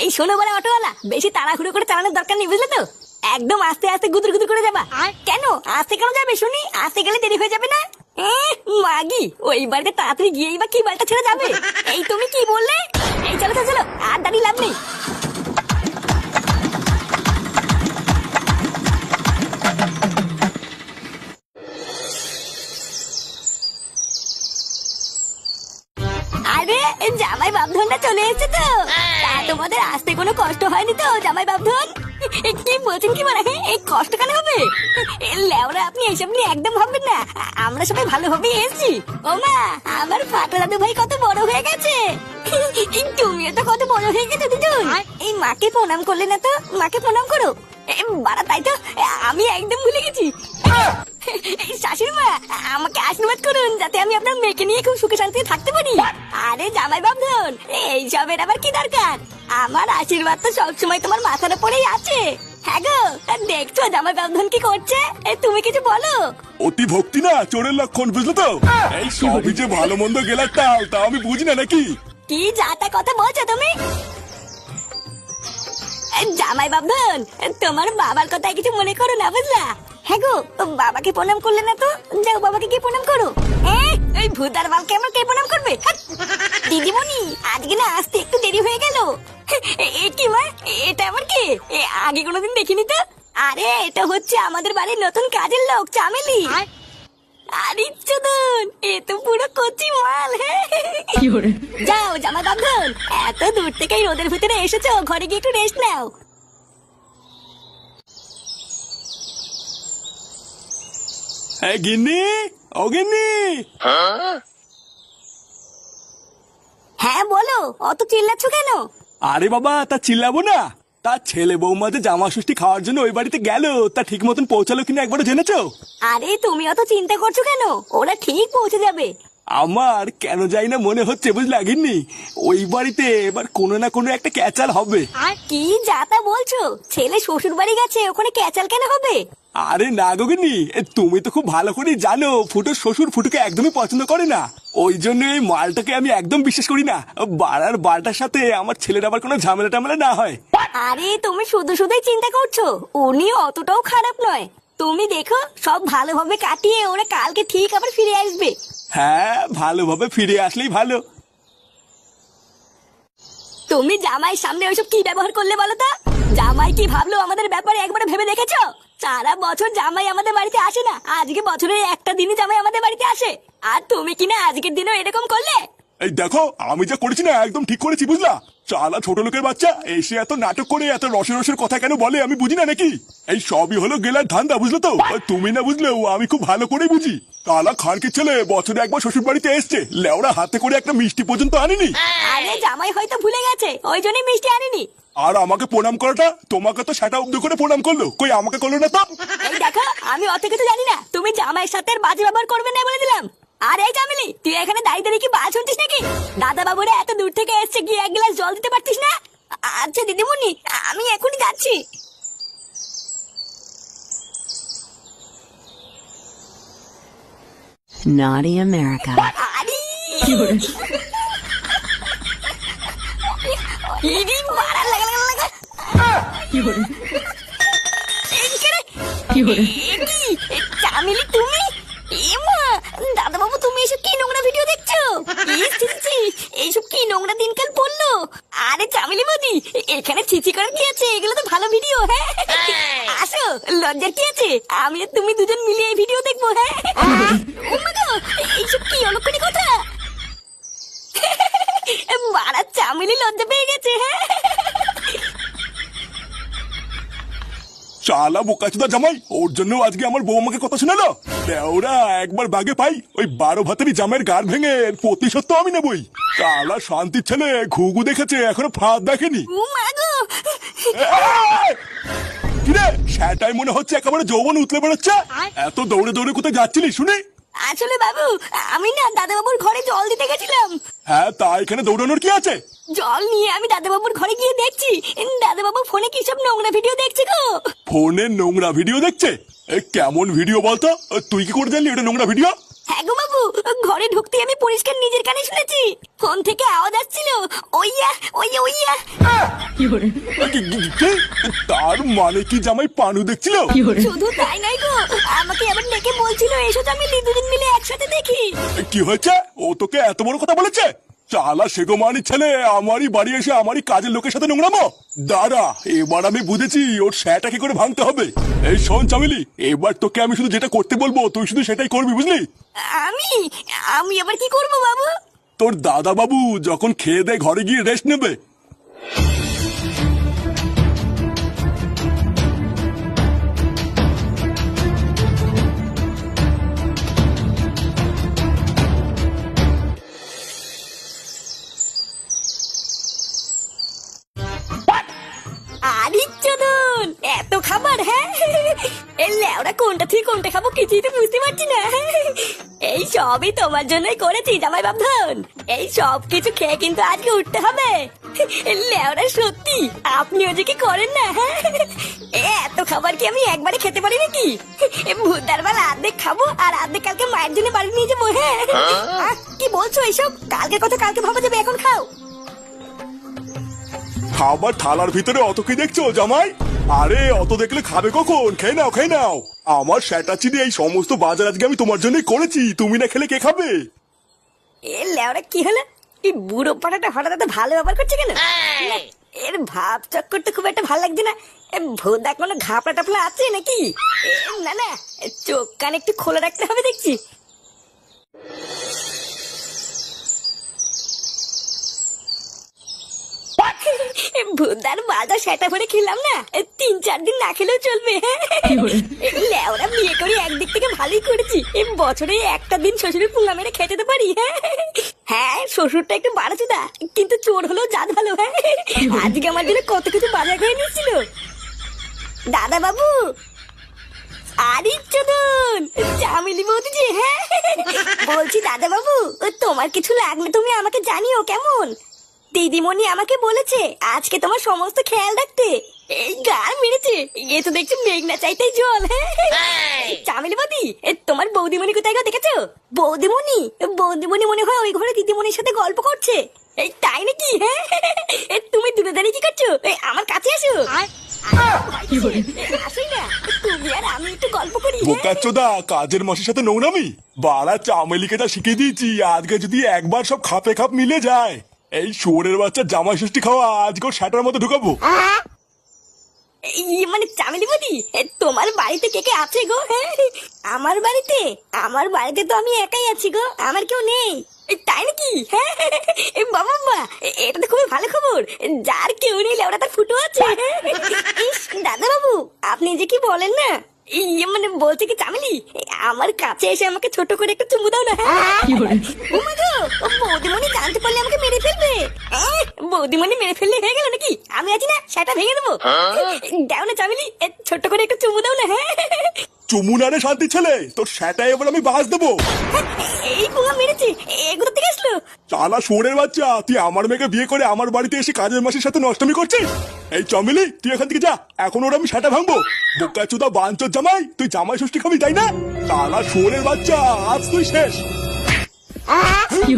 এই শোনো বলে অটোওয়ালা, বেশি তাড়াহুড়ো করে চালানোর দরকার নেই, বুঝলে তো? একদম আস্তে আস্তে গুদুর গুদুর করে যাবা। কেন আস্তে কেন যাবে শুনি? আস্তে গেলে দেরি হয়ে যাবে না? মাগি, ওই বাড়িতে তাড়াতাড়ি গিয়েই বা কি বাড়িটা ছেড়ে যাবে? এই তুমি কি বললে? এই চলো চলো চলো, আর দাঁড়িয়ে লাভ নেই। আরে জামাই বাবধনটা চলে এসেছে তো। তা তোমাদের আসতে কোনো কষ্ট হয়নি তো জামাই বাবধন? কি বলছেন কি মানে? এই কষ্ট কেন হবে? লেওরা, আপনি এইসব নিয়ে একদম ভাববেন না, আমরা সবাই ভালোভাবেই এসেছি। ও মা, আমার ফাটা দাদু ভাই কত বড় হয়ে গেছে। তুমিও তো কত বড় হয়ে গেছো দুজন। এই মাকে প্রণাম করলে না তো? মাকে প্রণাম করো। বাড়া, তাই তো আমি একদম ভুলে গেছি। শাশুড়ি মা, আমাকে আশীর্বাদ করুন যাতে আমি আপনার মেয়েকে নিয়ে খুব সুখে শান্তিতে থাকতে পারি। আরে জামাই বাবধন, এইসবের আবার কি দরকার? আমার আশীর্বাদ তো সবসময় তোমার মাথার উপরেই আছে। হ্যাঁ গো, দেখছো জামাই বাবধন কি করছে? তুমি কিছু বলো। অতি ভক্তি না চোরের লক্ষণ, বুঝলো তো? এই সবই যে ভালো মন্দ গেলার টাল, তা আমি বুঝি না নাকি? কি যাতা কথা বলছো তুমি? জামাই বাবধন, তোমার বাবার কথা কিছু মনে করো না, বুঝলা? হ্যাঁ গো, বাবাকে প্রণাম করলে না তো? যাও বাবাকে গিয়ে প্রণাম করো। এই ভূতার বালকে আমার কে প্রণাম করবে? দিদিমণি, আজকে না আসতে একটু দেরি হয়ে গেল। কি মা, এটা আমার কে? আগে কোনোদিন দেখিনি তো। আরে এটা হচ্ছে আমাদের বাড়ির নতুন কাজের লোক চামেলি। আরে চোদন, এ তো পুরো কচি মাল। যাও জামাই বাবধন, এত দূর থেকে রোদের ভিতরে এসেছো, ঘরে গিয়ে একটু রেস্ট নাও। গিন্নি, ও গিন্নি। হ্যাঁ বলো, অত চিল্লাচ্ছ কেন? আরে বাবা, তা চিল্লাবো না? তার ছেলে বৌমা যে জামা ষষ্ঠী খাওয়ার জন্য ওই বাড়িতে গেল, তা ঠিক মতন পৌঁছালো কিনা একবারও জেনেছো? আরে তুমি অত চিন্তা করছো কেন? ওরা ঠিক পৌঁছে যাবে। আমার কেন যাই না মনে হচ্ছে, বুঝলে গিন্নি, ওই বাড়িতে এবার কোনো না কোনো একটা ক্যাচাল হবে। আর কি যাতা বলছো? ছেলে শ্বশুর বাড়ি গেছে, ওখানে ক্যাচাল কেন হবে? আরে না গো গিন্নি, তুমি তো খুব ভালো করেই জানো ফুটোর শ্বশুর ফুটোকে একদমই পছন্দ করে না। ওই জন্য এই মালটাকে আমি একদম বিশ্বাস করি না। বাড়ার বালটার সাথে আমার ছেলের আবার কোনো ঝামেলা টামেলা না হয়। আরে তুমি শুধু শুধুই চিন্তা করছো, উনি অতটাও খারাপ নয়। তুমি দেখো, সব ভালোভাবে কাটিয়ে ওরা কালকে ঠিক আবার ফিরে আসবে। হ্যাঁ, ভালোভাবে ফিরে আসলেই ভালো। তুমি জামাইয়ের সামনে ওইসব কি ব্যবহার করলে বলো তো? জামাই কি ভাবলো আমাদের ব্যাপারে একবার ভেবে দেখেছো? সারা বছর জামাই আমাদের বাড়িতে আসে না, আজকে বছরের একটা দিনই জামাই আমাদের বাড়িতে আসে, আর তুমি কিনা আজকের দিনও এরকম করলে। এই দেখো, আমি যা করেছি না একদম ঠিক করেছি, বুঝলা? চালা ছোট লোকের বাচ্চা এসে এত নাটক করে এত রসের রসের কথা কেন বলে আমি বুঝি না নাকি? এই সবই হলো গেলার ধান্দা, বুঝলো তো? তুমি না বুঝলেও আমি খুব ভালো করেই বুঝি। কালা খানকির ছেলে বছরে একবার শ্বশুর বাড়িতে এসছে, লেওড়া হাতে করে একটা মিষ্টি পর্যন্ত আনিনি। আরে জামাই হয়তো ভুলে গেছে, ওই জন্যই মিষ্টি আনিনি। আর আমাকে প্রণাম করাটা, তোমাকে তো সেটা অব্দ করে প্রণাম করলো, কই আমাকে করলো না তো? এই দেখো, আমি অত কিছু জানি না, তুমি জামাইয়ের সাথে আর বাজে ব্যবহার করবে না বলে দিলাম। আর এই চামেলি, তুই এখানে দাঁড়িয়ে দাঁড়িয়ে কি বাল শুনছিস নাকি? দাদা বাবুরা এত দূর থেকে এসছে, গিয়ে এক গ্লাস জল দিতে পারতিস না? আচ্ছা দিদিমণি, আমি এখনই যাচ্ছি। Naughty America. আরে ইরি মারা লাগা লাগা লাগা। চামেলি তুমি? এমা, দাদা বাবু তুমি এসব কি নোংরা ভিডিও দেখছো? এইসব কি নোংরা দিনকাল পড়লো? আরে চামেলি বৌদি, এখানে ছিচি করার কি আছে? এগুলো তো ভালো ভিডিও। হ্যাঁ আসো, লজ্জার কি আছে? আমি আর তুমি দুজন মিলে এই ভিডিও দেখবো। হ্যাঁ এইসব কি অলক্ষণী কথা? বাড়া চামেলি লজ্জা পেয়ে গেছে। হ্যাঁ চালা বোকাচোদা জামাই, ওর জন্য আজকে আমার বৌমাকে কথা শোনালো। ওরা একবার বাগে পাই, ওই 12 ভাতেরই জামাইয়ের গাড় ভেঙে প্রতিশোধ তো আমি নেবই। চালা শান্তির ছেলে ঘুঘু দেখেছে, এখনো ফাঁদ দেখেনি। কিরে, সেটাই মনে হচ্ছে একেবারে যৌবন উতলে বেরোচ্ছে। এত দৌড়ে দৌড়ে কোথায় যাচ্ছিলি শুনি? আসলে বাবু, আমি না দাদা বাবুর ঘরে জল দিতে গেছিলাম। হ্যাঁ, তা এখানে দৌড়ানোর কি আছে? জল নিয়ে আমি দাদা বাবুর ঘরে গিয়ে দেখছি দাদা বাবু ফোনে কি সব নোংরা ভিডিও দেখছে গো। ফোনে নোংরা ভিডিও দেখছে? কেমন ভিডিও বলতো? তুই কি করে জানলি ওটা নোংরা ভিডিও? হ্যাঁ গো বাবু, ঘরে ঢুকতে আমি পরিষ্কার নিজের কানে শুনেছি। ফোন থেকে আওয়াজ আসছিল, ওইয়া ওইয়া ওইয়া। তার মানে কি জামাই পানু দেখছিল? শুধু তাই নাই গো, আমাকে আবার ডেকে বলছিল এসো চামেলি দুদিন মিলে একসাথে দেখি। কি হয়েছে? ও তোকে এত বড় কথা বলেছে? চালা সেগো মানি ছেলে আমারই বাড়ি এসে আমারই কাজের লোকের সাথে নোংরামো। দাঁড়া, এবার আমি বুঝেছি ওর স্যাটা কি করে ভাঙতে হবে। এই শোন চামেলি, এবার তোকে আমি শুধু যেটা করতে বলবো তুই শুধু সেটাই করবি, বুঝলি? আমি আমি আবার কি করবো বাবু? তোর দাদা বাবু যখন খেয়ে দেয় ঘরে গিয়ে রেস্ট নেবে। আরে চোদন, এত খাবার! হ্যাঁ, এই লেওরা কোনটা থেকে কোনটা খাবো কিছুই তো বুঝতে পারছি না। এই সবই তোমার জন্যই করেছি জামাই বাবধন। এই সব কিছু খেয়ে কিন্তু আজকে উঠতে হবে। লেওরা সত্যি আপনিও যে কি করেন না। এত খাবার কি আমি একবারে খেতে পারি নাকি? ভুদার বেলা অর্ধেক খাবো আর অর্ধেক কালকে মায়ের জন্য বাড়ি নিয়ে যাবো। হ্যাঁ, কি বলছো এইসব? কালকের কথা কালকে ভাবা যাবে, এখন খাও। খাবার থালার ভিতরে অত কি দেখছো জামাই? আরে অত দেখলে খাবে কখন? খেয়ে নাও খেয়ে নাও। আমার স্যাটা চিনি এই সমস্ত বাজার আজকে আমি তোমার জন্যই করেছি, তুমি না খেলে কে খাবে? এ লেওরা কি হলো? এই বুড়ো পাটাটা হঠাৎ এত ভালো ব্যবহার করছে কেন? এর ভাব চক্করটা খুব একটা ভালো লাগছে না। ভোদা কোনো ঘাপলা টাপলা আছে নাকি? না না, চোখ কান একটু খোলা রাখতে হবে দেখছি। ভুদার বাজার সেটা ভরে খেলাম না, 3-4 দিন না খেলেও চলবে। লেওরা বিয়ে করে একদিক থেকে ভালোই করেছি, বছরে একটা দিন শ্বশুরের পুঙ্গা মেরে খেতে তো পারি। হ্যাঁ, শ্বশুরটা একটু বাড়াচুদা কিন্তু চোর হলেও জাত ভালো। হ্যাঁ, আজকে আমার জন্য কত কিছু বাজার করে নিচ্ছিল দাদা বাবু। আরে চোদন, চামেলি বৌদি যে। হ্যাঁ, বলছি দাদা বাবু, তোমার কিছু লাগলে তুমি আমাকে জানিও কেমন? দিদিমণি আমাকে বলেছে আজকে তোমার সমস্ত খেয়াল রাখতে। এই গার মেরেছে, এ তো দেখছি মেঘনা চাইতেই জল। চামেলি বৌদি, তোমার বৌদিমণি কোথায় গো দেখেছো? বৌদিমণি বৌদিমণি মনে হয় ওই ঘরে দিদিমণির সাথে গল্প করছে। এই তাই নাকি? হ্যাঁ, তুমি দূরে দাঁড়িয়ে কি করছো? আমার কাছে আসো। আসোই না, তুমি আর আমি একটু গল্প করি। বোকাচ্চোদা, কাজের মাসের সাথে নোংরামি? বাড়া চামেলিকে যা শিখিয়ে দিয়েছি, আজকে যদি একবার সব খাপে খাপ মিলে যায়, এই শুয়োরের বাচ্চা জামাই ষষ্ঠী খাওয়া আজকে ওর শাটার মধ্যে ঢুকাবো। মানে চামেলি বৌদি, তোমার বাড়িতে কে কে আছে গো? আমার বাড়িতে তো আমি একাই আছি গো, আমার কেউ নেই। তাই নাকি? হ্যাঁ, বাবা বাবা, এটা তো খুবই ভালো খবর। যার কেউ নেই ওরা তার ফুটো আছে। দাদা বাবু, আপনি যে কি বলেন না, মানে বলছে কি চামেলি, আমার কাছে এসে আমাকে ছোট করে একটু চুমু দাও না। বৌদিমণি জানতে পারলে আমাকে মেরে ফেলবে। বৌদিমণি মেরে ফেললে হয়ে গেল নাকি? আমি আছি না, সেটা ভেঙে দেবো। দাও না চামেলি, ছোট্ট করে একটু চুমু দাও না। হ্যাঁ, চুমু না রে শান্তি ছেলে, তোর সেটাই এবার আমি বাস দেবো। এই পুঙ্গা মেরেছে, এগুলো থেকে আসলো। চালা শুয়োরের বাচ্চা, তুই আমার মেয়েকে বিয়ে করে আমার বাড়িতে এসে কাজের মাসের সাথে নষ্টমি করছিস। এই চমেলি, তুই এখান থেকে যা, এখন ওরা আমি সেটা ভাঙবো। বোকাচোদা বাঞ্চোর জামাই, তুই জামাই ষষ্ঠী খাবি তাই না? চালা শুয়োরের বাচ্চা, আজ তুই শেষ। কি